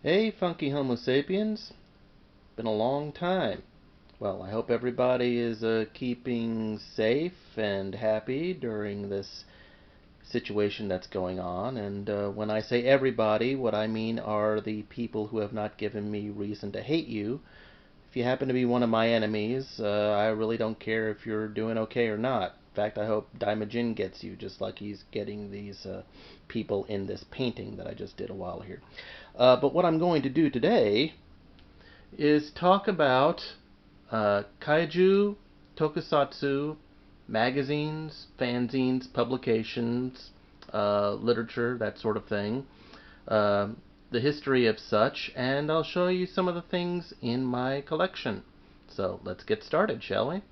Hey, funky Homo sapiens. Been a long time. Well, I hope everybody is keeping safe and happy during this situation that's going on. And when I say everybody, what I mean are the people who have not given me reason to hate you. If you happen to be one of my enemies, I really don't care if you're doing okay or not. In fact, I hope Daimajin gets you, just like he's getting these people in this painting that I just did a while here. But what I'm going to do today is talk about Kaiju, Tokusatsu, magazines, fanzines, publications, literature, that sort of thing, uh, the history of such, and I'll show you some of the things in my collection. So let's get started, shall we?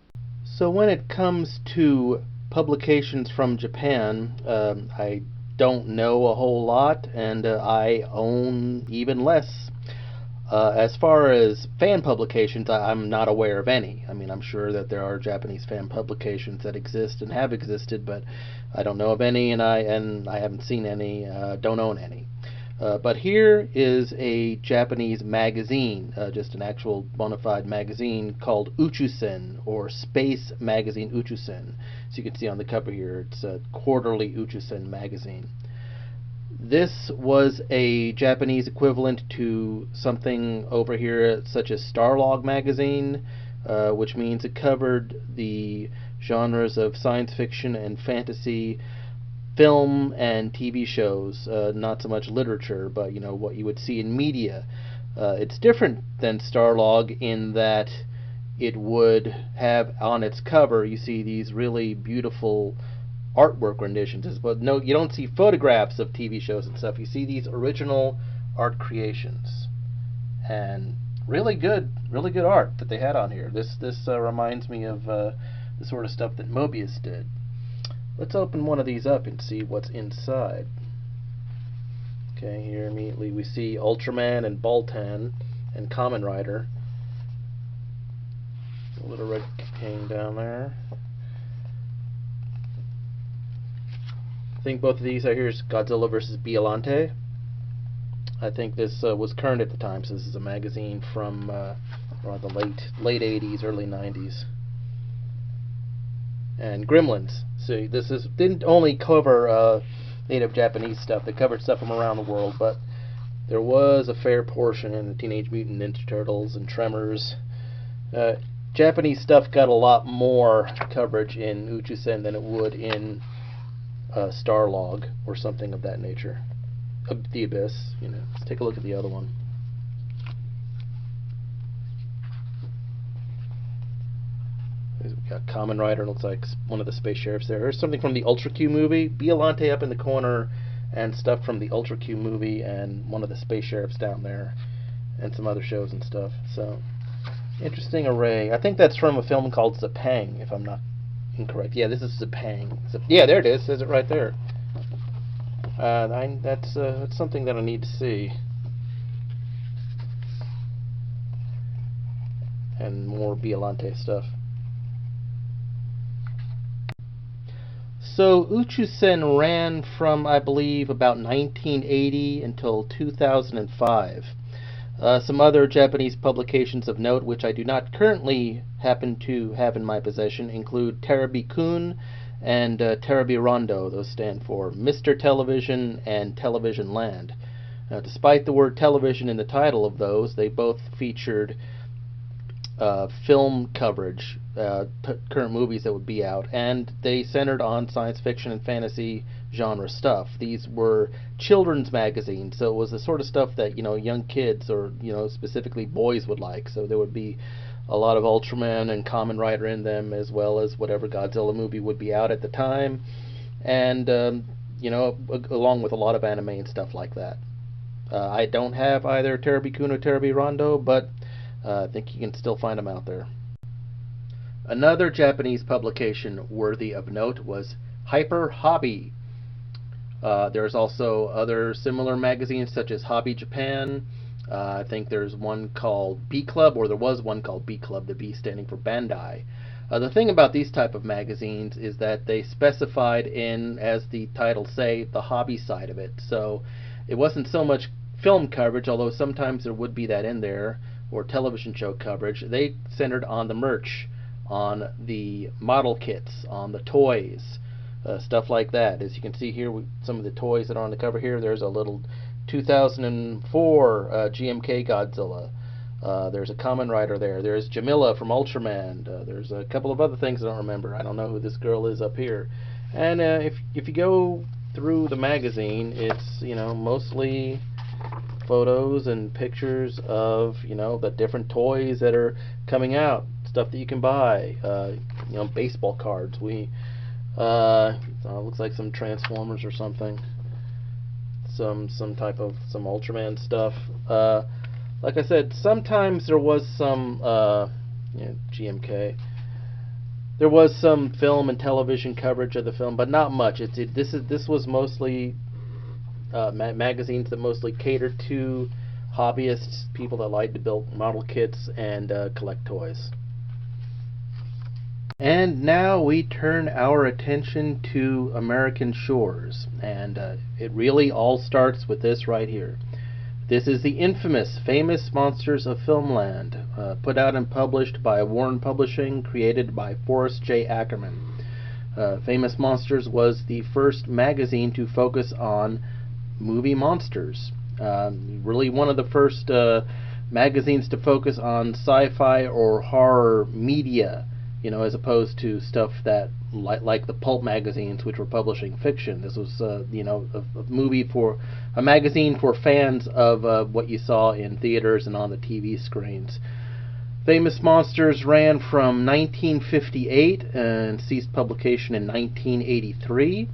So when it comes to publications from Japan, I don't know a whole lot, and I own even less. As far as fan publications, I'm not aware of any. I mean, I'm sure that there are Japanese fan publications that exist and have existed, but I don't know of any, and I haven't seen any. Don't own any. But here is a Japanese magazine, just an actual bona fide magazine called Uchusen, or Space Magazine Uchusen. So you can see on the cover here, it's a quarterly Uchusen magazine. This was a Japanese equivalent to something over here such as Starlog magazine, which means it covered the genres of science fiction and fantasy, film and TV shows, not so much literature, but what you would see in media. It's different than Starlog in that it would have on its cover, you see these really beautiful artwork renditions, but no, you don't see photographs of TV shows and stuff. You see these original art creations, and really good art that they had on here. This reminds me of the sort of stuff that Mobius did. Let's open one of these up and see what's inside. Okay, here immediately we see Ultraman and Baltan and Kamen Rider. A little red king down there. I think both of these are here is Godzilla vs. Biollante. I think this was current at the time, so this is a magazine from around the late 80s, early 90s. And Gremlins. So this didn't only cover native Japanese stuff. They covered stuff from around the world, but there was a fair portion in the Teenage Mutant Ninja Turtles and Tremors. Japanese stuff got a lot more coverage in Uchusen than it would in Starlog or something of that nature. The Abyss, Let's take a look at the other one. We've got Kamen Rider, looks like one of the space sheriffs there. Here's something from the Ultra Q movie. Biollante up in the corner, and stuff from the Ultra Q movie, and one of the space sheriffs down there, and some other shows and stuff. So, interesting array. I think that's from a film called Zapang, if I'm not incorrect. Yeah, this is Zapang. Yeah, there it is. Says it right there. That's something that I need to see. And more Biollante stuff. So Uchusen ran from, I believe, about 1980 until 2005. Some other Japanese publications of note, which I do not currently happen to have in my possession, include Terebi-kun and Terebi-rondo. Those stand for Mr. Television and Television Land. Now, despite the word television in the title of those, they both featured film coverage, current movies that would be out, and they centered on science fiction and fantasy genre stuff. These were children's magazines, so it was the sort of stuff that young kids or specifically boys would like. So there would be a lot of Ultraman and Kamen Rider in them, as well as whatever Godzilla movie would be out at the time, and along with a lot of anime and stuff like that. I don't have either Terebi-kun or Terebi-rondo, but I think you can still find them out there. Another Japanese publication worthy of note was Hyper Hobby. There's also other similar magazines such as Hobby Japan. I think there's one called B Club, or there was one called B Club, the B standing for Bandai. The thing about these type of magazines is that they specified in, as the titles say, the hobby side of it. So it wasn't so much film coverage, although sometimes there would be that in there, or television show coverage. They centered on the merch, on the model kits, on the toys, stuff like that. As you can see here, some of the toys that are on the cover here. There's a little 2004 GMK Godzilla. There's a Kamen Rider there. There's Jamila from Ultraman. There's a couple of other things I don't remember. I don't know who this girl is up here. And if you go through the magazine, it's mostly photos and pictures of the different toys that are coming out, stuff that you can buy. Baseball cards. Looks like some Transformers or something. Some type of Ultraman stuff. Like I said, sometimes there was some GMK. There was some film and television coverage of the film, but not much. This was mostly magazines that mostly catered to hobbyists, people that like to build model kits and collect toys. And now we turn our attention to American shores, and it really all starts with this right here. This is the infamous Famous Monsters of Filmland, put out and published by Warren Publishing, created by Forrest J. Ackerman. Famous Monsters was the first magazine to focus on movie monsters. Really one of the first magazines to focus on sci-fi or horror media, as opposed to stuff that like the pulp magazines, which were publishing fiction. This was a magazine for fans of what you saw in theaters and on the TV screens. Famous Monsters ran from 1958 and ceased publication in 1983.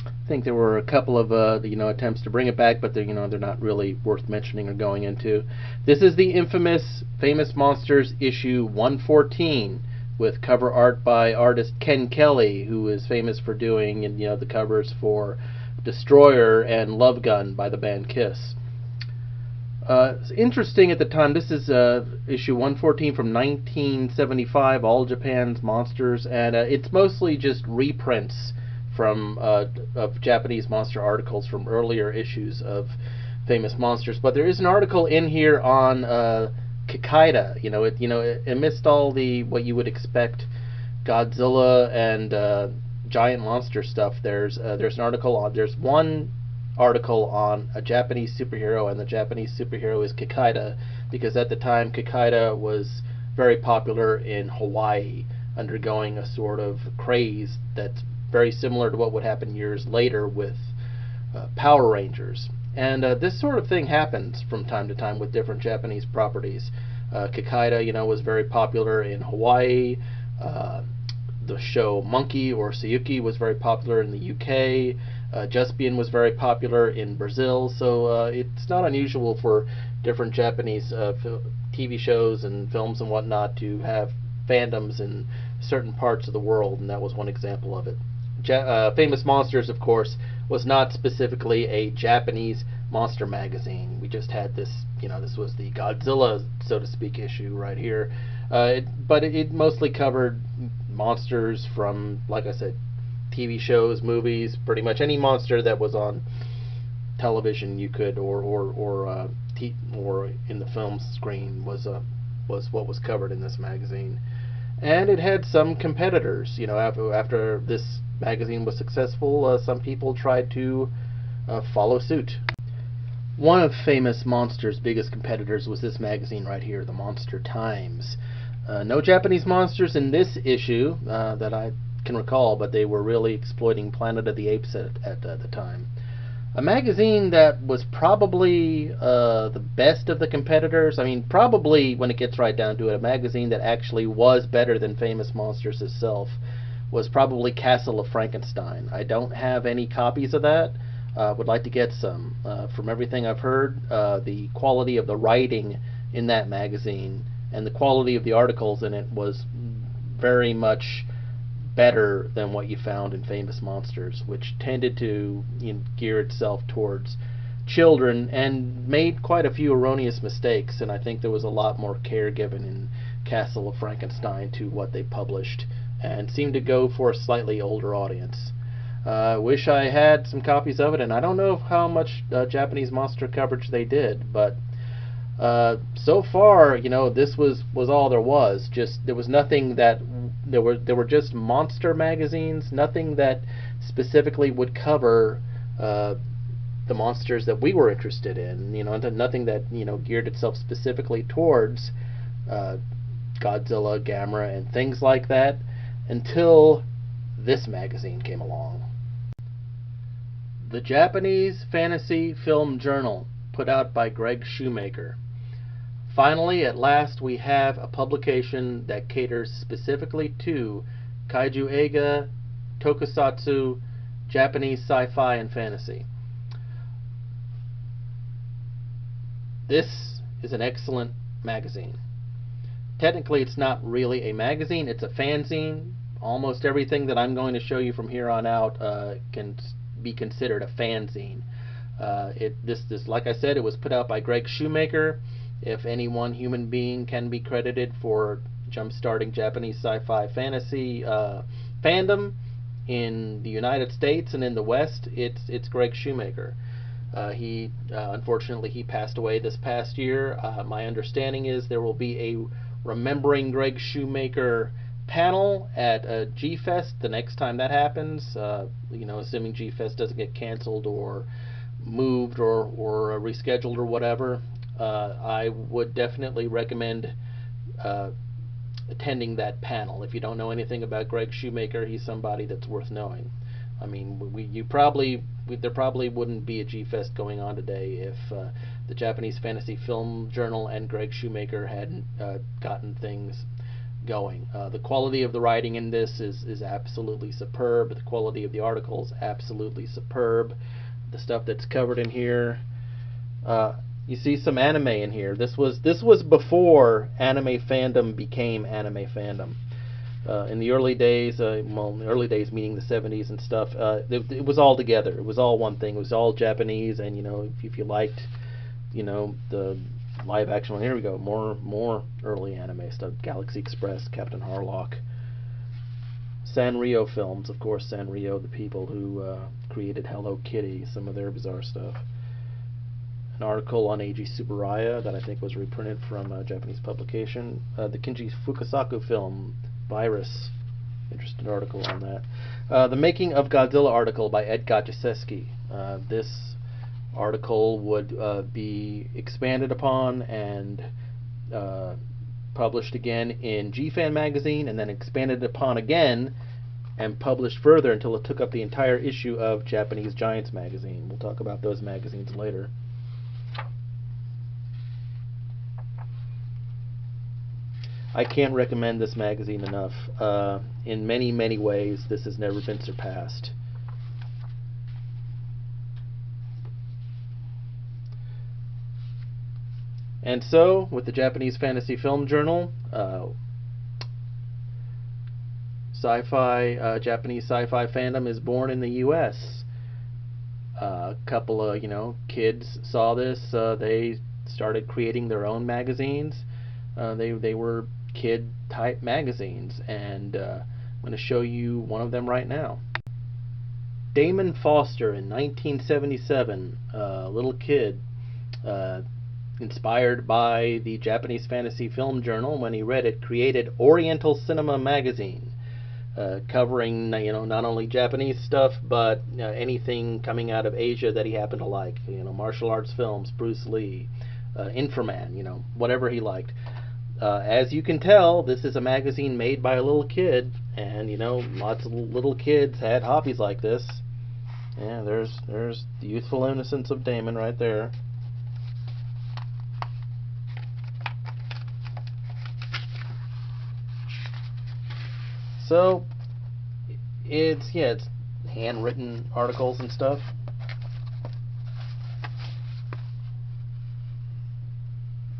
I think there were a couple of attempts to bring it back, but they're not really worth mentioning or going into. This is the infamous Famous Monsters issue 114, with cover art by artist Ken Kelly, who is famous for doing the covers for Destroyer and Love Gun by the band Kiss. It's interesting at the time. This is issue 114 from 1975, All Japan's Monsters, and it's mostly just reprints from of Japanese monster articles from earlier issues of Famous Monsters. But there is an article in here on Kaiju. Amidst all the what you would expect Godzilla and giant monster stuff, there's an article on one article on a Japanese superhero, and the Japanese superhero is Kaiju, because at the time Kaiju was very popular in Hawaii, undergoing a sort of craze that's very similar to what would happen years later with Power Rangers. And this sort of thing happens from time to time with different Japanese properties. Kaiju, was very popular in Hawaii. The show Monkey or Sayuki was very popular in the UK. Juspian was very popular in Brazil. So it's not unusual for different Japanese TV shows and films and whatnot to have fandoms in certain parts of the world, and that was one example of it. Famous Monsters, of course, was not specifically a Japanese monster magazine. We just had this, this was the Godzilla, so to speak, issue right here. But it mostly covered monsters from, like I said, TV shows, movies, pretty much any monster that was on television you could, or in the film screen was what was covered in this magazine. And it had some competitors. After this magazine was successful, some people tried to follow suit. One of Famous Monsters' biggest competitors was this magazine right here, the Monster Times. No Japanese monsters in this issue that I can recall, but they were really exploiting Planet of the Apes at the time. A magazine that was probably the best of the competitors. I mean, probably, when it gets right down to it, a magazine that actually was better than Famous Monsters itself was probably Castle of Frankenstein. I don't have any copies of that. Would like to get some. From everything I've heard, the quality of the writing in that magazine and the quality of the articles in it was very much better than what you found in Famous Monsters, which tended to gear itself towards children and made quite a few erroneous mistakes. And I think there was a lot more care given in Castle of Frankenstein to what they published, and seemed to go for a slightly older audience. Wish I had some copies of it, and I don't know how much Japanese monster coverage they did, but so far, this was all there was. Just there was nothing that there were just monster magazines, nothing that specifically would cover the monsters that we were interested in. Nothing that geared itself specifically towards Godzilla, Gamera, and things like that until this magazine came along. The Japanese Fantasy Film Journal, put out by Greg Shoemaker. Finally, at last, we have a publication that caters specifically to Kaiju Eiga, Tokusatsu, Japanese sci-fi, and fantasy. This is an excellent magazine. Technically, it's not really a magazine, it's a fanzine. Almost everything that I'm going to show you from here on out can be considered a fanzine. This, like I said, it was put out by Greg Shoemaker. If any one human being can be credited for jump-starting Japanese sci-fi fantasy fandom in the United States and in the West, it's Greg Shoemaker. Unfortunately, he passed away this past year. My understanding is there will be a Remembering Greg Shoemaker panel at G-Fest the next time that happens. Assuming G-Fest doesn't get canceled or moved or rescheduled or whatever. I would definitely recommend attending that panel. If you don't know anything about Greg Shoemaker, he's somebody that's worth knowing. I mean, there probably wouldn't be a G-Fest going on today if the Japanese Fantasy Film Journal and Greg Shoemaker hadn't gotten things going. The quality of the writing in this is absolutely superb. The quality of the articles absolutely superb. The stuff that's covered in here. You see some anime in here. This was before anime fandom became anime fandom. In the early days, in the early days meaning the 70s and stuff, it was all together. It was all one thing. It was all Japanese, and if you liked, the live action one. Here we go. More early anime stuff. Galaxy Express, Captain Harlock, Sanrio Films, of course. Sanrio, the people who created Hello Kitty, some of their bizarre stuff. An article on Eiji Tsuburaya that I think was reprinted from a Japanese publication. The Kinji Fukasaku film, Virus. Interesting article on that. The Making of Godzilla article by Ed Gotchesky. This article would be expanded upon and published again in G-Fan magazine, and then expanded upon again and published further until it took up the entire issue of Japanese Giants magazine. We'll talk about those magazines later. I can't recommend this magazine enough. In many, many ways, this has never been surpassed. And so, with the Japanese Fantasy Film Journal, Japanese sci-fi fandom is born in the U.S. A couple of, kids saw this. They started creating their own magazines. They were kid-type magazines, and I'm going to show you one of them right now. Damon Foster in 1977, a little kid, inspired by the Japanese Fantasy Film Journal when he read it, created Oriental Cinema magazine, covering not only Japanese stuff but anything coming out of Asia that he happened to like. Martial arts films, Bruce Lee, Inframan, whatever he liked. As you can tell, this is a magazine made by a little kid, and lots of little kids had hobbies like this. Yeah, there's the youthful innocence of Damon right there. So it's handwritten articles and stuff.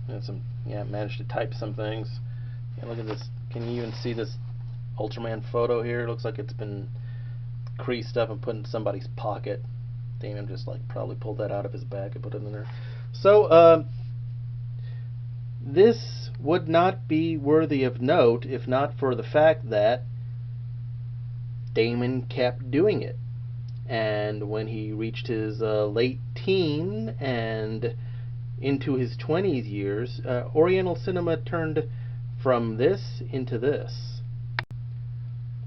And managed to type some things. Look at this. Can you even see this Ultraman photo here? It looks like it's been creased up and put in somebody's pocket. Damon just probably pulled that out of his bag and put it in there. So this would not be worthy of note if not for the fact that Damon kept doing it. And when he reached his late teen and into his 20s years, Oriental cinema turned from this into this.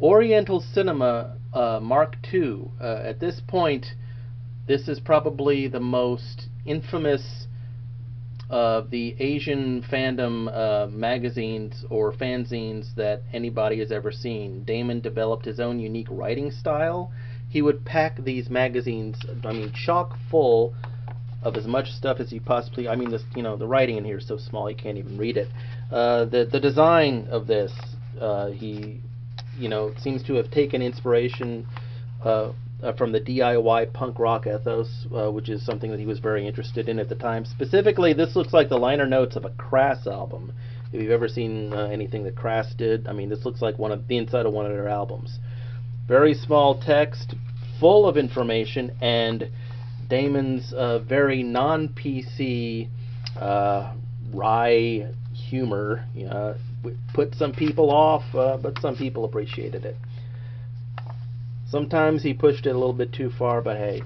Oriental cinema Mark II. At this point, this is probably the most infamous of the Asian fandom magazines or fanzines that anybody has ever seen. Damon developed his own unique writing style. He would pack these magazines, chock full of as much stuff as he possibly. The writing in here is so small you can't even read it. The design of this, he, seems to have taken inspiration from the DIY punk rock ethos, which is something that he was very interested in at the time. Specifically, this looks like the liner notes of a Crass album. If you've ever seen anything that Crass did, this looks like the inside of one of their albums. Very small text, full of information, and Damon's very non-PC wry humor put some people off, but some people appreciated it. Sometimes he pushed it a little bit too far, but hey,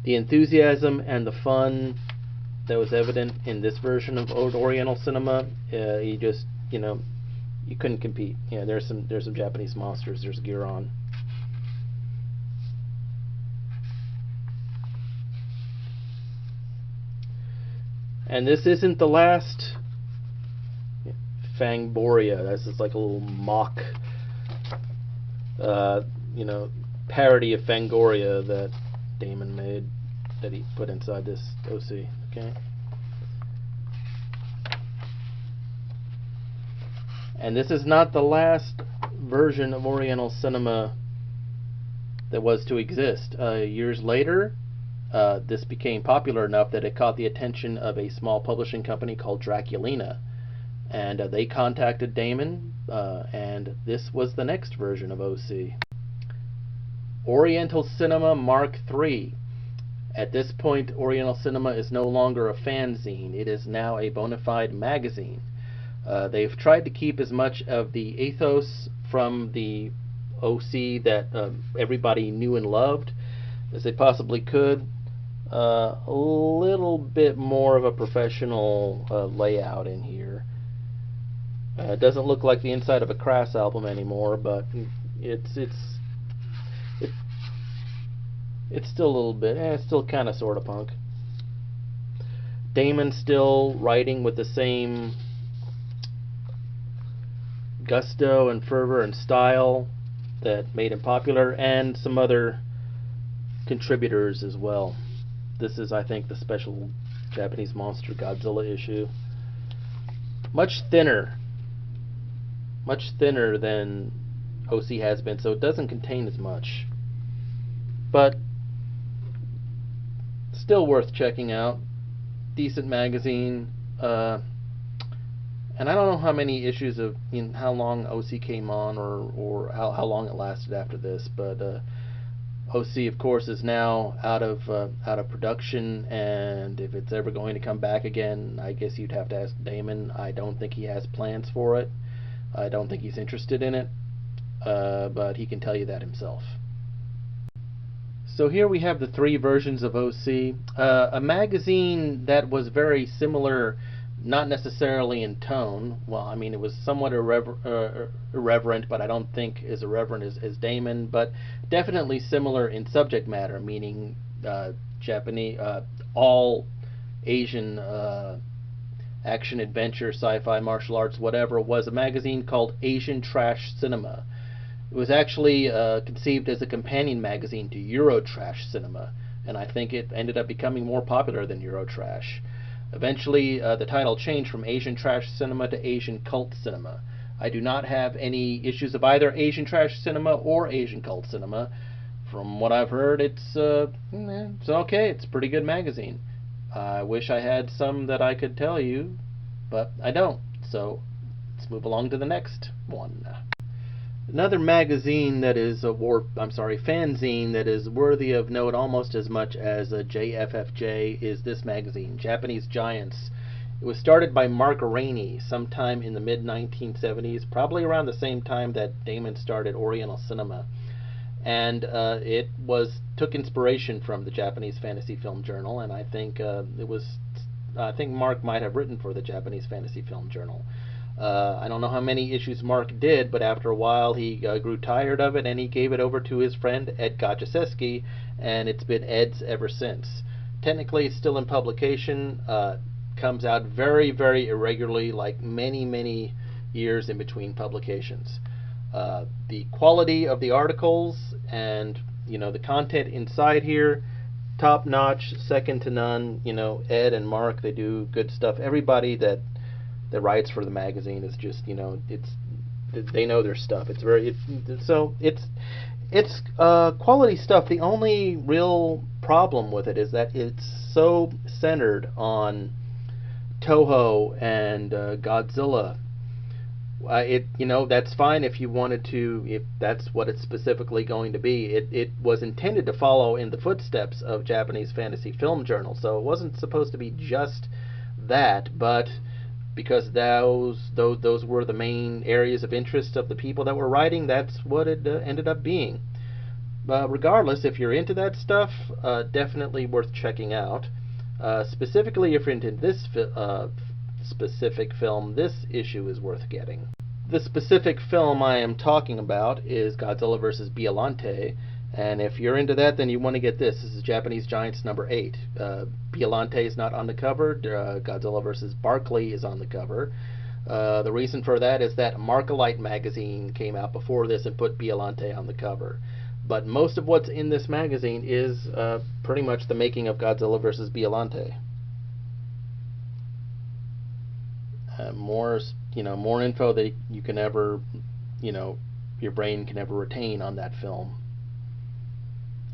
the enthusiasm and the fun that was evident in this version of Old Oriental cinema, you just, you couldn't compete. There's some Japanese monsters. There's gear on. And this isn't the last Fangoria. This is like a little mock, parody of Fangoria that Damon made, that he put inside this OC. Okay. And this is not the last version of Oriental cinema that was to exist. Years later, this became popular enough that it caught the attention of a small publishing company called Draculina. And they contacted Damon, and this was the next version of OC. Oriental Cinema Mark III. At this point, Oriental Cinema is no longer a fanzine. It is now a bona fide magazine. They've tried to keep as much of the ethos from the OC that everybody knew and loved as they possibly could. A little bit more of a professional layout in here. It doesn't look like the inside of a Crass album anymore, but it's still a little bit. It's still kind of sort of punk. Damon's still writing with the same gusto and fervor and style that made him popular, and some other contributors as well. This is, I think, the special Japanese monster Godzilla issue. Much thinner than OC has been, so it doesn't contain as much, but still worth checking out. Decent magazine, and I don't know how many issues of, how long OC came on, or how long it lasted after this, but OC, of course, is now out of production, and if it's ever going to come back again, I guess you'd have to ask Damon. I don't think he has plans for it. I don't think he's interested in it, but he can tell you that himself. So here we have the three versions of OC, a magazine that was very similar, not necessarily in tone. Well, it was somewhat irreverent, but I don't think as irreverent as Damon, but definitely similar in subject matter, meaning Japanese, all Asian action, adventure, sci-fi, martial arts, whatever. Was a magazine called Asian Trash Cinema. It was actually conceived as a companion magazine to Eurotrash Cinema, and I think it ended up becoming more popular than Eurotrash. Eventually, the title changed from Asian Trash Cinema to Asian Cult Cinema. I do not have any issues of either Asian Trash Cinema or Asian Cult Cinema. From what I've heard, it's okay. It's a pretty good magazine. I wish I had some that I could tell you, but I don't. So let's move along to the next one. Another magazine that is fanzine that is worthy of note almost as much as JFFJ is this magazine, Japanese Giants. It was started by Mark Rainey sometime in the mid-1970s, probably around the same time that Damon started Oriental Cinema. and it took inspiration from the Japanese Fantasy Film Journal, and I think Mark might have written for the Japanese Fantasy Film Journal. I don't know how many issues Mark did, but after a while he grew tired of it, and he gave it over to his friend Ed Gotchaszewski, and it's been Ed's ever since. Technically, it's still in publication. Comes out very, very irregularly, like many, many years in between publications. The quality of the articles and the content inside here, top notch, second to none. Ed and Mark, they do good stuff. Everybody that writes for the magazine is just they know their stuff. It's quality stuff. The only real problem with it is that it's so centered on Toho and Godzilla. That's fine if you wanted to, if that's what it's specifically going to be. It was intended to follow in the footsteps of Japanese Fantasy Film Journal, so it wasn't supposed to be just that, but because those were the main areas of interest of the people that were writing, that's what it ended up being. Regardless, if you're into that stuff, definitely worth checking out. Specifically, if you're into this specific film, this issue is worth getting. The specific film I am talking about is Godzilla vs. Biollante, and if you're into that, then you want to get this. This is Japanese Giants number 8. Biollante is not on the cover. Godzilla vs. Barkley is on the cover. The reason for that is that Markalite magazine came out before this and put Biollante on the cover. But most of what's in this magazine is pretty much the making of Godzilla vs. Biollante. More info that you can ever, your brain can ever retain on that film.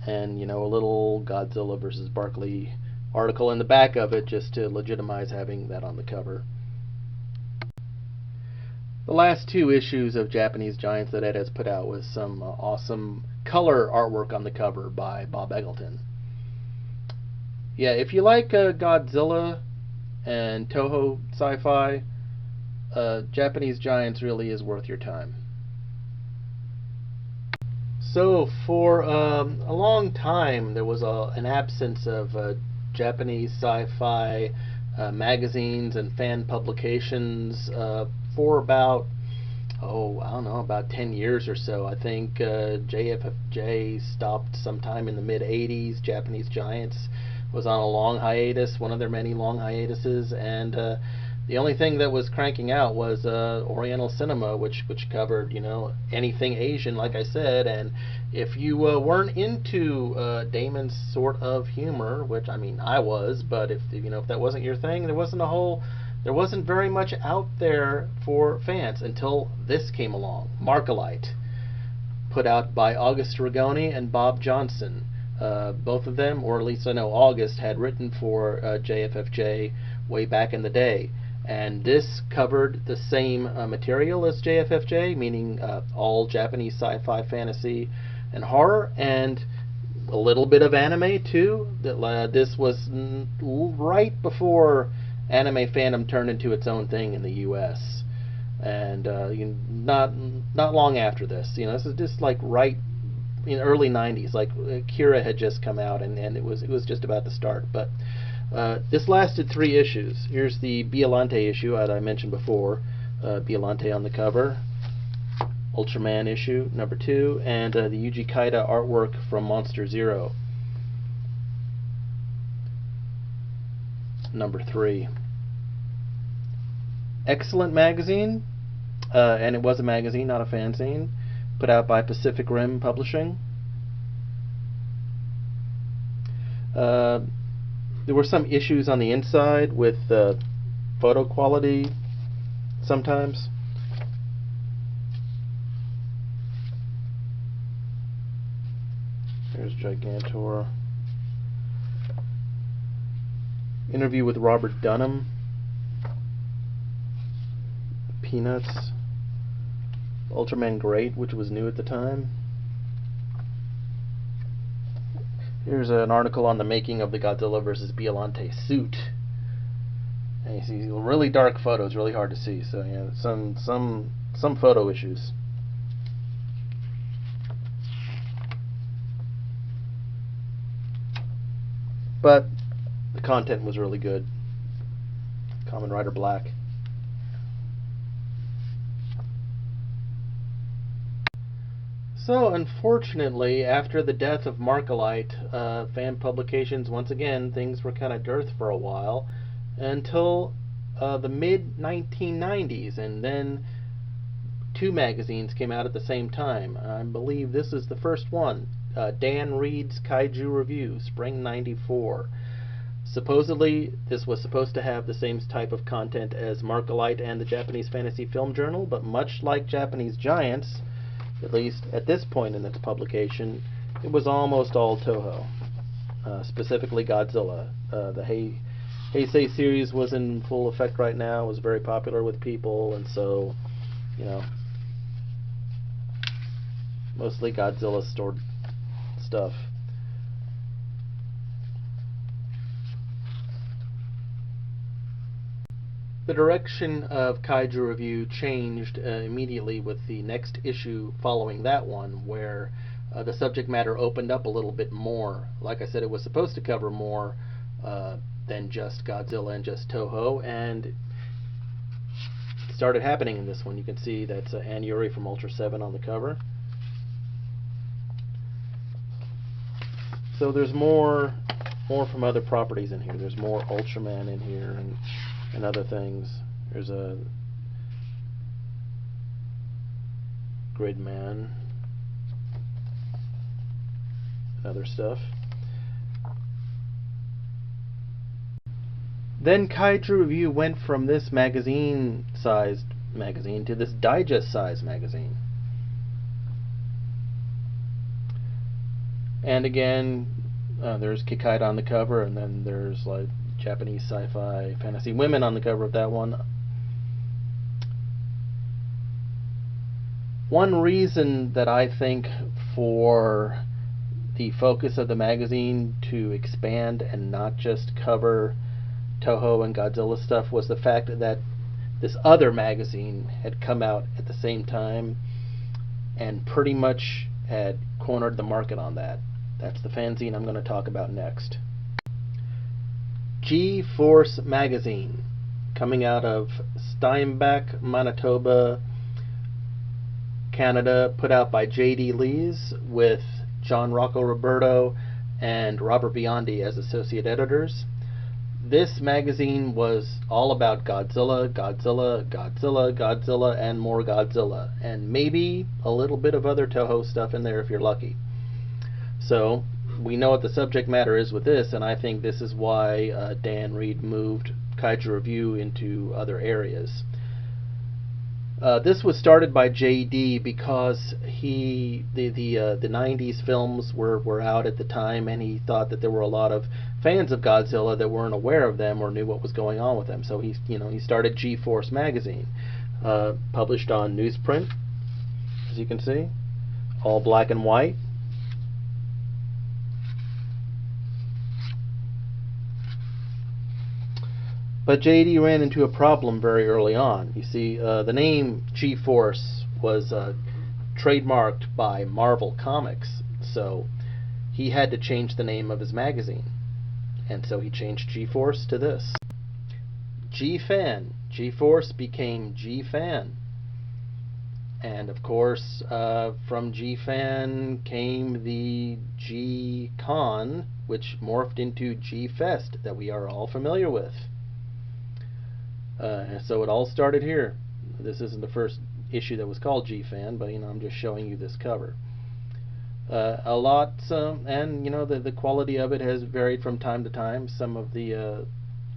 And, a little Godzilla vs. Barkley article in the back of it just to legitimize having that on the cover. The last 2 issues of Japanese Giants that Ed has put out was some awesome color artwork on the cover by Bob Eggleton. Yeah, if you like Godzilla and Toho sci-fi, Japanese Giants really is worth your time. So for a long time there was an absence of Japanese sci-fi magazines and fan publications for about 10 years or so. I think JFFJ stopped sometime in the mid-'80s. Japanese Giants was on a long hiatus, one of their many long hiatuses, and the only thing that was cranking out was Oriental Cinema, which covered anything Asian, like I said. And if you weren't into Damon's sort of humor, which I was, but if that wasn't your thing, there wasn't very much out there for fans until this came along. Markalite, put out by August Rigoni and Bob Johnson. Both of them, or at least I know August, had written for JFFJ way back in the day. And this covered the same material as JFFJ, meaning all Japanese sci-fi, fantasy, and horror, and a little bit of anime too. This was right before anime fandom turned into its own thing in the U.S. And not long after this. This is just like right in early 90s. Like Akira had just come out, and it was just about to start. But this lasted 3 issues. Here's the Biollante issue that I mentioned before. Biollante on the cover. Ultraman issue number 2, and the Yuji Kaida artwork from Monster Zero number 3. Excellent magazine, and it was a magazine, not a fanzine, put out by Pacific Rim Publishing. There were some issues on the inside with photo quality sometimes. There's Gigantor. Interview with Robert Dunham. Peanuts. Ultraman Great, which was new at the time. Here's an article on the making of the Godzilla vs. Biollante suit. And you see really dark photos, really hard to see. So yeah, some photo issues. but the content was really good. Kamen Rider Black. So, unfortunately, after the death of Markalite, fan publications, once again, things were kind of dearth for a while until the mid 1990s, and then two magazines came out at the same time. I believe this is the first one, Dan Reed's Kaiju Review, Spring '94. Supposedly, this was supposed to have the same type of content as Markalite and the Japanese Fantasy Film Journal, but much like Japanese Giants, at least at this point in its publication, it was almost all Toho, specifically Godzilla. The Heisei series was in full effect right now, was very popular with people, and so, you know, mostly Godzilla stored stuff. The direction of Kaiju Review changed immediately with the next issue following that one, where the subject matter opened up a little bit more. Like I said, it was supposed to cover more than just Godzilla and just Toho, and it started happening in this one. You can see that's Ann Yuri from Ultra 7 on the cover. So there's more from other properties in here. There's more Ultraman in here and other things. There's a Gridman and other stuff. Then Kaiju Review went from this magazine-sized magazine to this digest-sized magazine. And again, there's Kikaida on the cover, and then there's like Japanese sci-fi fantasy women on the cover of that one. One reason that I think for the focus of the magazine to expand and not just cover Toho and Godzilla stuff was the fact that this other magazine had come out at the same time and pretty much had cornered the market on that. That's the fanzine I'm going to talk about next. G-Force Magazine, coming out of Steinbach, Manitoba, Canada, put out by J.D. Lees with John Rocco Roberto and Robert Biondi as associate editors. This magazine was all about Godzilla, Godzilla, Godzilla, Godzilla, and more Godzilla, and maybe a little bit of other Toho stuff in there if you're lucky. So, we know what the subject matter is with this, and I think this is why Dan Reed moved Kaiju Review into other areas. This was started by JD because the 90s films were out at the time, and he thought that there were a lot of fans of Godzilla that weren't aware of them or knew what was going on with them. So he started G-Force Magazine, published on newsprint, as you can see, all black and white. But JD ran into a problem very early on. You see, the name G-Force was trademarked by Marvel Comics, so he had to change the name of his magazine. And so he changed G-Force to this. G-Fan. G-Force became G-Fan. And of course, from G-Fan came the G-Con, which morphed into G-Fest that we are all familiar with. So it all started here. This isn't the first issue that was called G-Fan, but I'm just showing you this cover. And the quality of it has varied from time to time. Some of the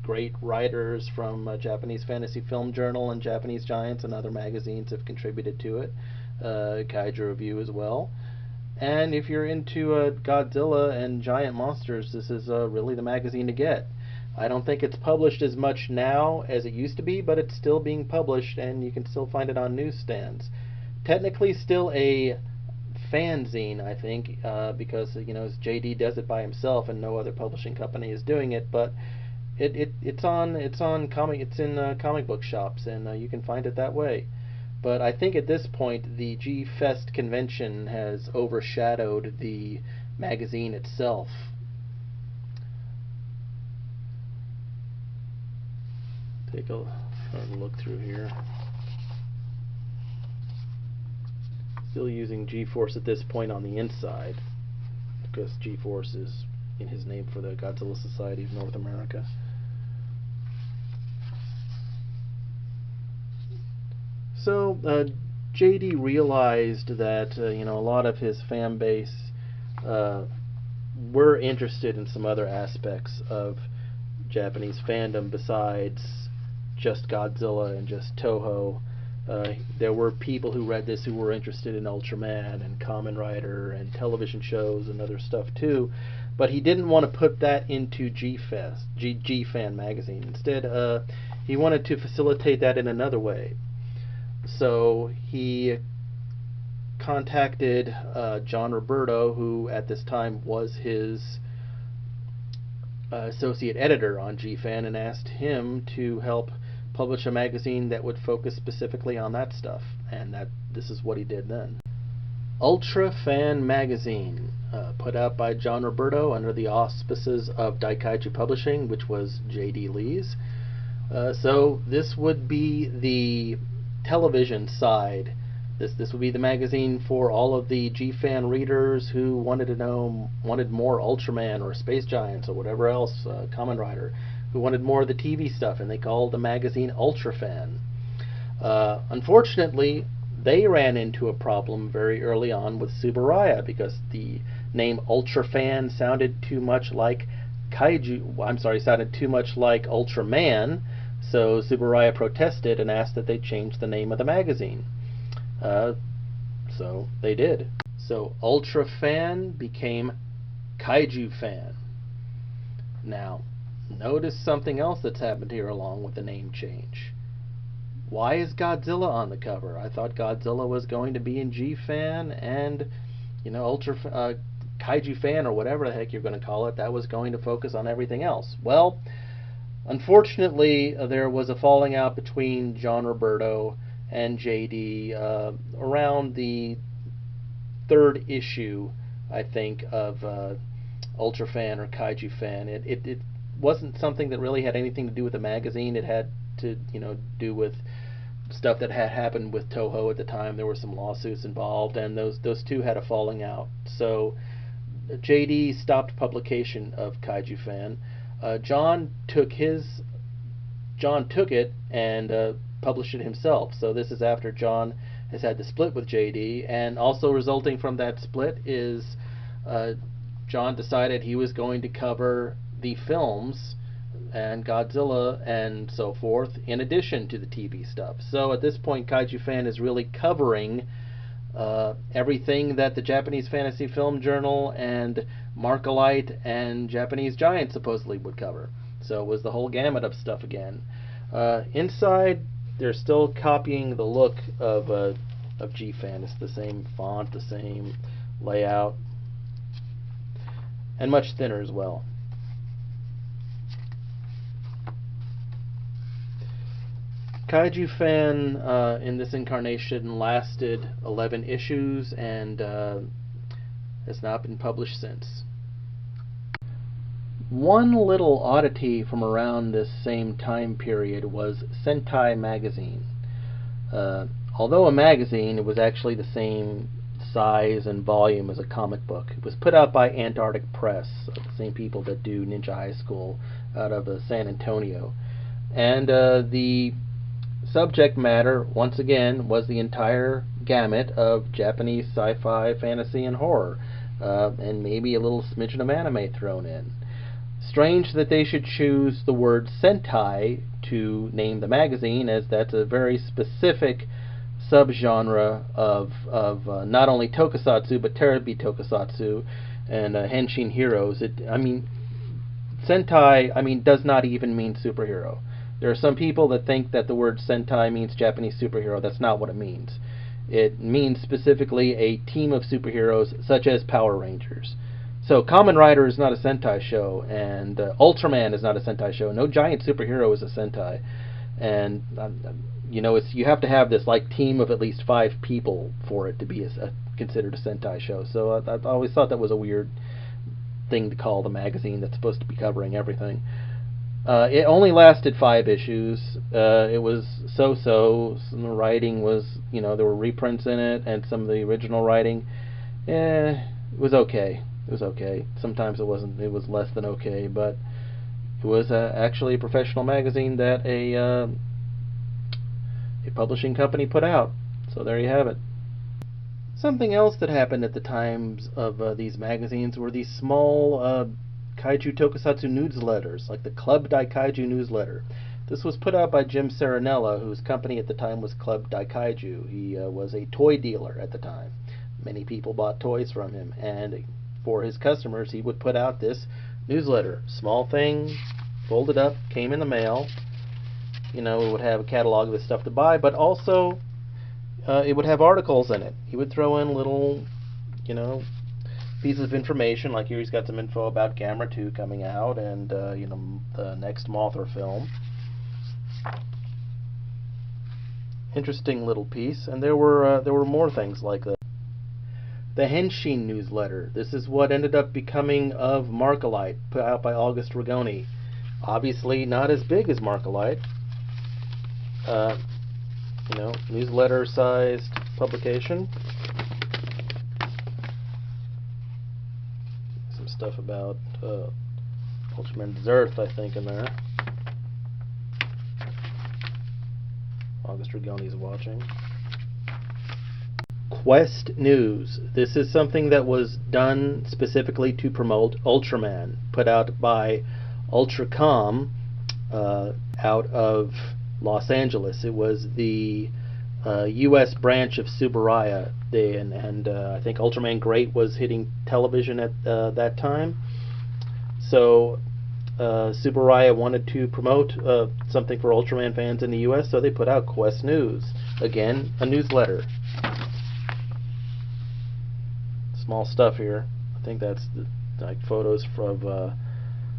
great writers from Japanese Fantasy Film Journal and Japanese Giants and other magazines have contributed to it. Kaiju Review as well. And if you're into Godzilla and giant monsters, this is really the magazine to get. I don't think it's published as much now as it used to be, but it's still being published, and you can still find it on newsstands. Technically still a fanzine, I think, because JD does it by himself and no other publishing company is doing it, but it's in comic book shops, and you can find it that way. But I think at this point the G-Fest convention has overshadowed the magazine itself. Take a look through here. Still using G-Force at this point on the inside, because G-Force is in his name for the Godzilla Society of North America. So JD realized that a lot of his fan base were interested in some other aspects of Japanese fandom besides just Godzilla and just Toho. There were people who read this who were interested in Ultraman and Kamen Rider and television shows and other stuff too, but he didn't want to put that into G-Fan magazine. Instead, he wanted to facilitate that in another way. So he contacted John Roberto, who at this time was his associate editor on G-Fan, and asked him to help publish a magazine that would focus specifically on that stuff, and this is what he did then. Ultra Fan Magazine, put out by John Roberto under the auspices of Daikaiju Publishing, which was J.D. Lee's. So this would be the television side. This would be the magazine for all of the G-Fan readers who wanted more Ultraman or Space Giants or whatever else, Kamen Rider, who wanted more of the TV stuff, and they called the magazine Ultra Fan. Unfortunately, they ran into a problem very early on with Tsuburaya because the name Ultra Fan sounded too much like sounded too much like Ultraman. So Tsuburaya protested and asked that they change the name of the magazine. So they did. So Ultra Fan became Kaiju Fan. Now, notice something else that's happened here along with the name change. Why is Godzilla on the cover? I thought Godzilla was going to be in G-Fan and, Kaiju Fan or whatever the heck you're going to call it, that was going to focus on everything else. Well, unfortunately, there was a falling out between John Roberto and JD around the third issue, I think, of Ultra Fan or Kaiju Fan. It wasn't something that really had anything to do with the magazine. It had to do with stuff that had happened with Toho at the time. There were some lawsuits involved, and those two had a falling out. So JD stopped publication of Kaiju Fan. John took it and published it himself. So this is after John has had the split with JD, and also resulting from that split is John decided he was going to cover the films and Godzilla and so forth in addition to the TV stuff. So at this point, Kaiju Fan is really covering everything that the Japanese Fantasy Film Journal and Markalite and Japanese Giant supposedly would cover. So it was the whole gamut of stuff again. Inside, they're still copying the look of G-Fan. It's the same font, the same layout, and much thinner as well. Kaiju Fan in this incarnation lasted 11 issues and has not been published since. One little oddity from around this same time period was Sentai Magazine. Although a magazine, it was actually the same size and volume as a comic book. It was put out by Antarctic Press, the same people that do Ninja High School out of San Antonio. And the subject matter, once again, was the entire gamut of Japanese sci-fi, fantasy, and horror, and maybe a little smidgen of anime thrown in. Strange that they should choose the word Sentai to name the magazine, as that's a very specific subgenre of not only Tokusatsu, but Terebi Tokusatsu and Henshin Heroes. Sentai, does not even mean superhero. There are some people that think that the word Sentai means Japanese superhero. That's not what it means. It means specifically a team of superheroes, such as Power Rangers. So Kamen Rider is not a Sentai show, and Ultraman is not a Sentai show. No giant superhero is a Sentai. And, you have to have this team of at least 5 people for it to be considered a Sentai show. So I always thought that was a weird thing to call the magazine that's supposed to be covering everything. It only lasted 5 issues. It was so-so. Some of the writing was, there were reprints in it, and some of the original writing, it was okay. It was okay. Sometimes it wasn't. It was less than okay, but it was actually a professional magazine that a publishing company put out. So there you have it. Something else that happened at the times of these magazines were these small Kaiju Tokusatsu newsletters, like the Club Daikaiju newsletter. This was put out by Jim Serenella, whose company at the time was Club Daikaiju. He was a toy dealer at the time. Many people bought toys from him, and for his customers, he would put out this newsletter. Small thing, folded up, came in the mail. It would have a catalog of the stuff to buy, but also it would have articles in it. He would throw in little, pieces of information, like here he's got some info about Gamera 2 coming out, and the next Mothra film. Interesting little piece, and there were more things like that. The Henshin newsletter. This is what ended up becoming of Markalite, put out by August Rigoni. Obviously not as big as Markalite. Newsletter-sized publication. Some stuff about Ultraman Zerth, I think, in there. August Rigoni's watching. Quest News. This is something that was done specifically to promote Ultraman, put out by Ultracom out of Los Angeles. It was the U.S. branch of Subaraya, and I think Ultraman Great was hitting television at that time. So Subaraya wanted to promote something for Ultraman fans in the U.S., so they put out Quest News. Again, a newsletter. Small stuff here. I think that's like photos from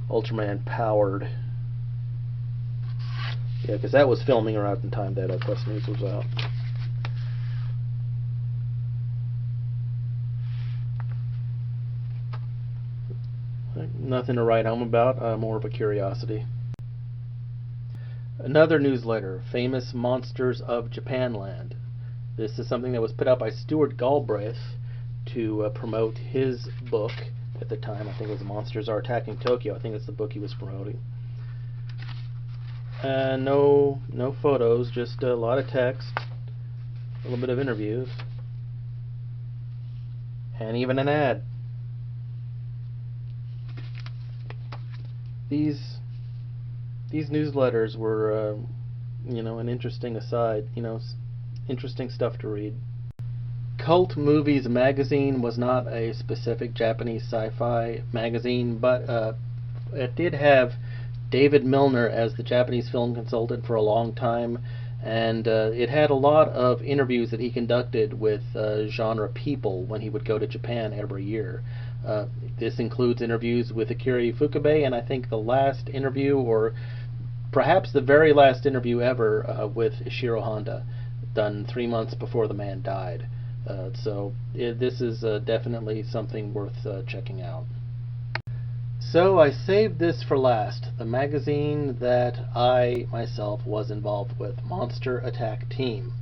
Ultraman Powered. Yeah, because that was filming around the time that Quest News was out. Nothing to write home about, more of a curiosity. Another newsletter, Famous Monsters of Japanland. This is something that was put out by Stuart Galbraith to promote his book at the time. I think it was Monsters Are Attacking Tokyo. I think that's the book he was promoting. No photos, just a lot of text, a little bit of interviews, and even an ad. These newsletters were, an interesting aside. Interesting stuff to read. Cult Movies Magazine was not a specific Japanese sci-fi magazine, but it did have David Milner as the Japanese film consultant for a long time, and it had a lot of interviews that he conducted with genre people when he would go to Japan every year. This includes interviews with Akira Ifukube, and I think the last interview, or perhaps the very last interview ever, with Ishiro Honda, done 3 months before the man died. This is definitely something worth checking out. So I saved this for last, the magazine that I myself was involved with, Monster Attack Team.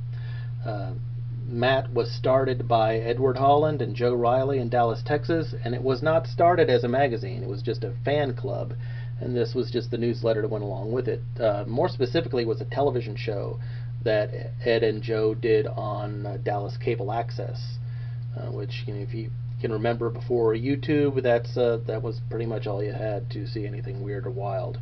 Matt was started by Edward Holland and Joe Riley in Dallas, Texas, and it was not started as a magazine. It was just a fan club, and this was just the newsletter that went along with it. More specifically, it was a television show that Ed and Joe did on Dallas Cable Access, which, if you can remember before YouTube, that was pretty much all you had to see anything weird or wild.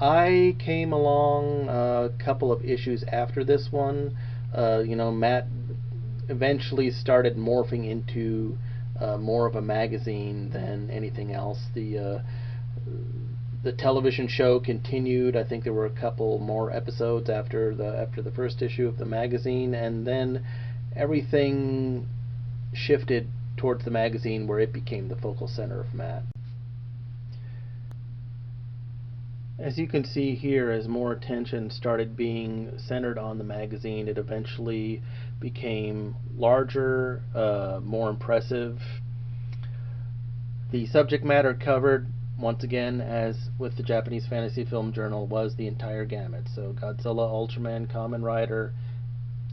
I came along a couple of issues after this one. Matt eventually started morphing into more of a magazine than anything else. The television show continued. I think there were a couple more episodes after the first issue of the magazine, and then everything shifted towards the magazine, where it became the focal center of Matt. As you can see here, as more attention started being centered on the magazine, it eventually became larger, more impressive. The subject matter covered, once again, as with the Japanese Fantasy Film Journal, was the entire gamut. So Godzilla, Ultraman, Kamen Rider,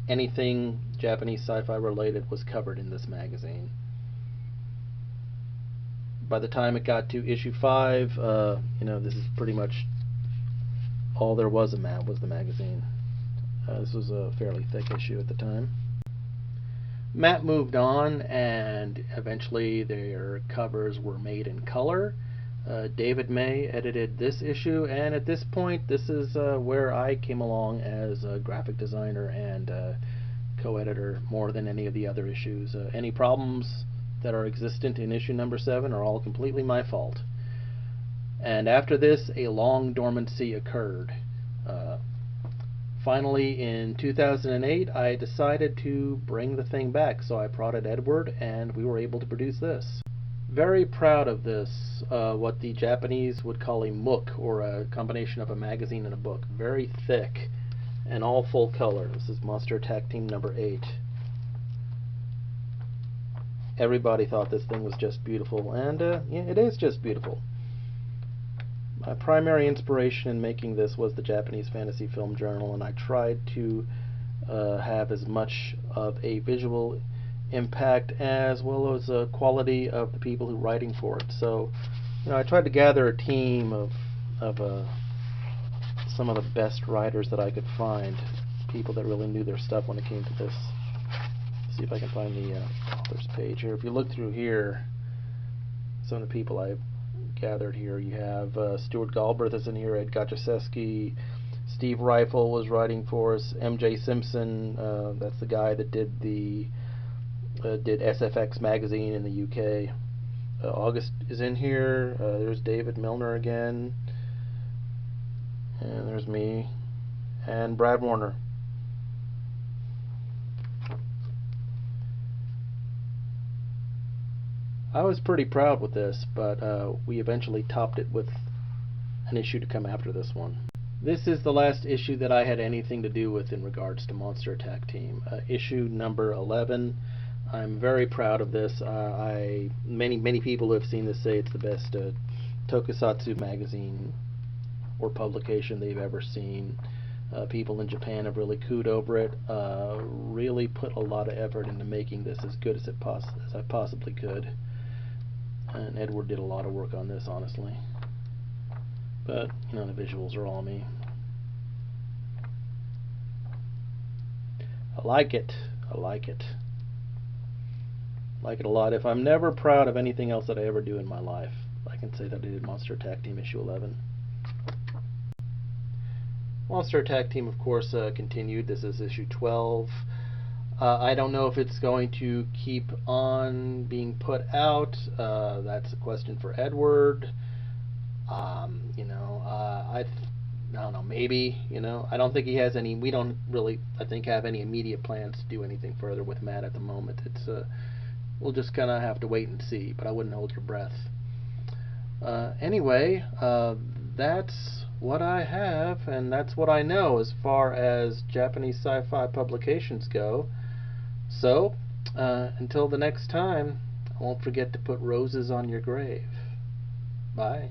anything Japanese sci-fi related was covered in this magazine. By the time it got to issue 5, this is pretty much all there was the magazine. This was a fairly thick issue at the time. Matt moved on, and eventually their covers were made in color. David May edited this issue, and at this point, this is where I came along as a graphic designer and co-editor more than any of the other issues. Any problems that are existent in issue number 7 are all completely my fault. And after this, a long dormancy occurred. Finally, in 2008, I decided to bring the thing back, so I prodded Edward, and we were able to produce this. Very proud of this, what the Japanese would call a mook, or a combination of a magazine and a book. Very thick, and all full color. This is Monster Attack Team number 8. Everybody thought this thing was just beautiful, and yeah, it is just beautiful. My primary inspiration in making this was the Japanese Fantasy Film Journal, and I tried to have as much of a visual impact as well as a quality of the people who are writing for it. So, I tried to gather a team of some of the best writers that I could find, people that really knew their stuff when it came to this. See if I can find the author's page here. If you look through here, some of the people I've gathered here, you have Stuart Galbraith is in here, Ed Gotchaszewski, Steve Rifle was writing for us, M.J. Simpson, that's the guy that did did SFX magazine in the UK. August is in here. There's David Milner again, and there's me, and Brad Warner. I was pretty proud with this, but we eventually topped it with an issue to come after this one. This is the last issue that I had anything to do with in regards to Monster Attack Team. Issue number 11. I'm very proud of this. Many people who have seen this say it's the best Tokusatsu magazine or publication they've ever seen. People in Japan have really cooed over it. Really put a lot of effort into making this as good as I possibly could. And Edward did a lot of work on this, honestly. But, the visuals are all me. I like it. I like it. Like it a lot. If I'm never proud of anything else that I ever do in my life, I can say that I did Monster Attack Team issue 11. Monster Attack Team, of course, continued. This is issue 12. I don't know if it's going to keep on being put out. That's a question for Edward. I don't know, maybe, I don't think he has any, we don't really, I think, have any immediate plans to do anything further with Matt at the moment. It's, we'll just kind of have to wait and see, but I wouldn't hold your breath. Anyway, that's what I have, and that's what I know as far as Japanese sci-fi publications go. So, until the next time, I won't forget to put roses on your grave. Bye.